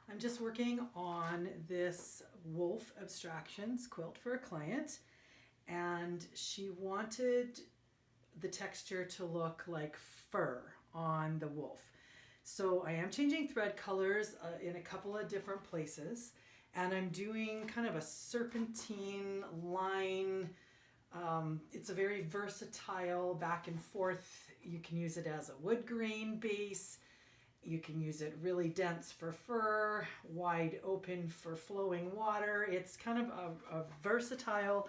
I'm just working on this Wolf Abstractions quilt for a client, and she wanted the texture to look like fur on the wolf. So I am changing thread colors in a couple of different places, and I'm doing kind of a serpentine line. It's a very versatile back and forth. You can use it as a wood grain base. You can use it really dense for fur, wide open for flowing water. It's kind of a versatile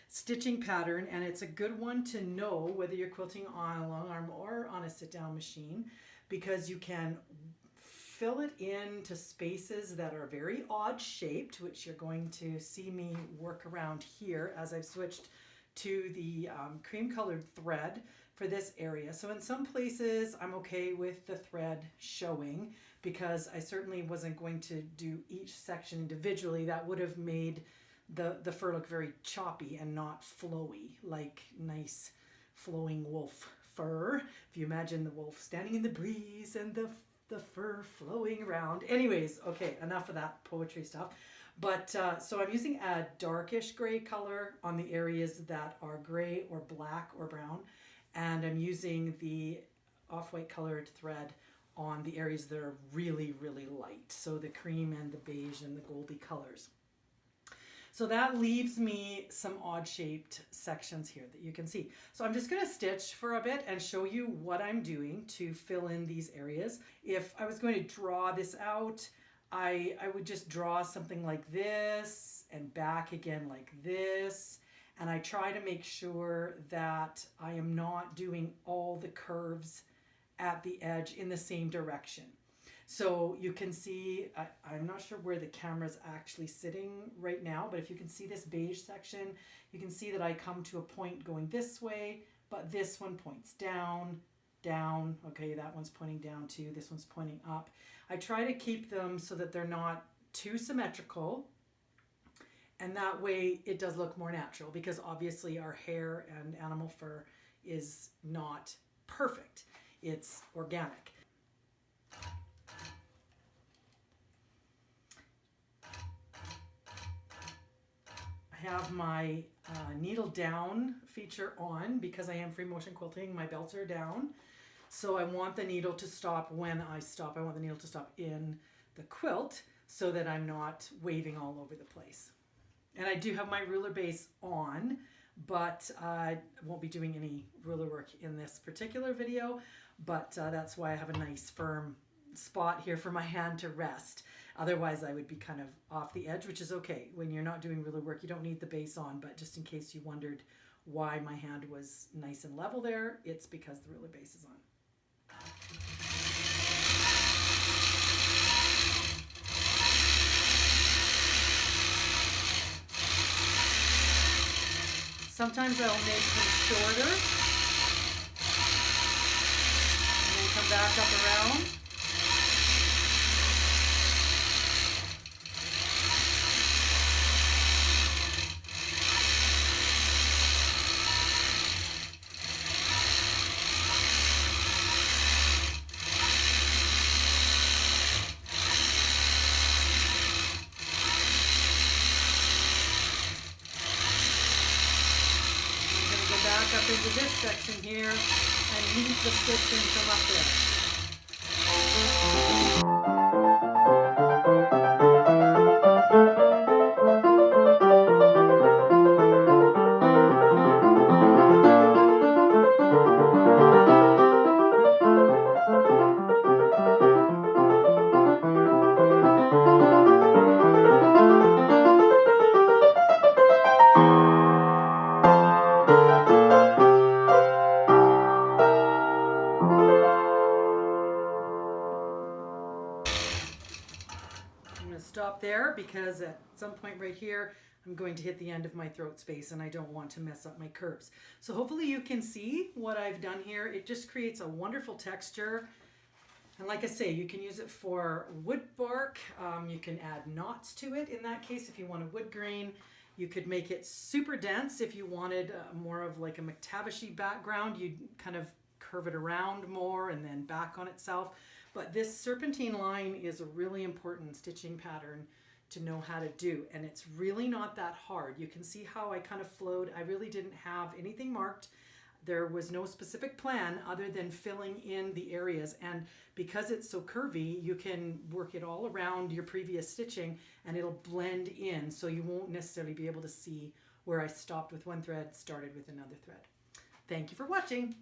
stitching pattern, and it's a good one to know whether you're quilting on a long arm or on a sit-down machine, because you can fill it into spaces that are very odd shaped, which you're going to see me work around here as I've switched to the cream colored thread for this area. So in some places I'm okay with the thread showing, because I certainly wasn't going to do each section individually. That would have made the fur look very choppy and not flowy, like nice flowing wolf fur. If you imagine the wolf standing in the breeze and the fur flowing around. Anyways, okay, enough of that poetry stuff. But so I'm using a darkish gray color on the areas that are gray or black or brown, and I'm using the off-white colored thread on the areas that are really, really light. So the cream and the beige and the goldy colors. So that leaves me some odd shaped sections here that you can see. So I'm just going to stitch for a bit and show you what I'm doing to fill in these areas. If I was going to draw this out, I would just draw something like this and back again like this. And I try to make sure that I am not doing all the curves at the edge in the same direction. So you can see, I'm not sure where the camera's actually sitting right now, but if you can see this beige section, you can see that I come to a point going this way, but this one points down, down. Okay, that one's pointing down too. This one's pointing up. I try to keep them so that they're not too symmetrical, and that way it does look more natural, because obviously our hair and animal fur is not perfect. It's organic. I have my needle down feature on because I am free motion quilting. My belts are down. So I want the needle to stop when I stop. I want the needle to stop in the quilt so that I'm not waving all over the place. And I do have my ruler base on, but I won't be doing any ruler work in this particular video, but that's why I have a nice firm spot here for my hand to rest. Otherwise I would be kind of off the edge, which is okay. When you're not doing ruler work, you don't need the base on, but just in case you wondered why my hand was nice and level there, it's because the ruler base is on. Sometimes I'll make them shorter and then come back up around. Back up into this section here and leave the stitching from up there. Stop there, because at some point right here I'm going to hit the end of my throat space and I don't want to mess up my curves. So hopefully you can see what I've done here. It just creates a wonderful texture, and like I say, you can use it for wood bark. You can add knots to it in that case if you want a wood grain. You could make it super dense if you wanted more of like a McTavishy background. You'd kind of curve it around more and then back on itself. But this serpentine line is a really important stitching pattern to know how to do, and it's really not that hard. You can see how I kind of flowed. I really didn't have anything marked. There was no specific plan other than filling in the areas, and because it's so curvy, you can work it all around your previous stitching and it'll blend in, so you won't necessarily be able to see where I stopped with one thread, started with another thread. Thank you for watching.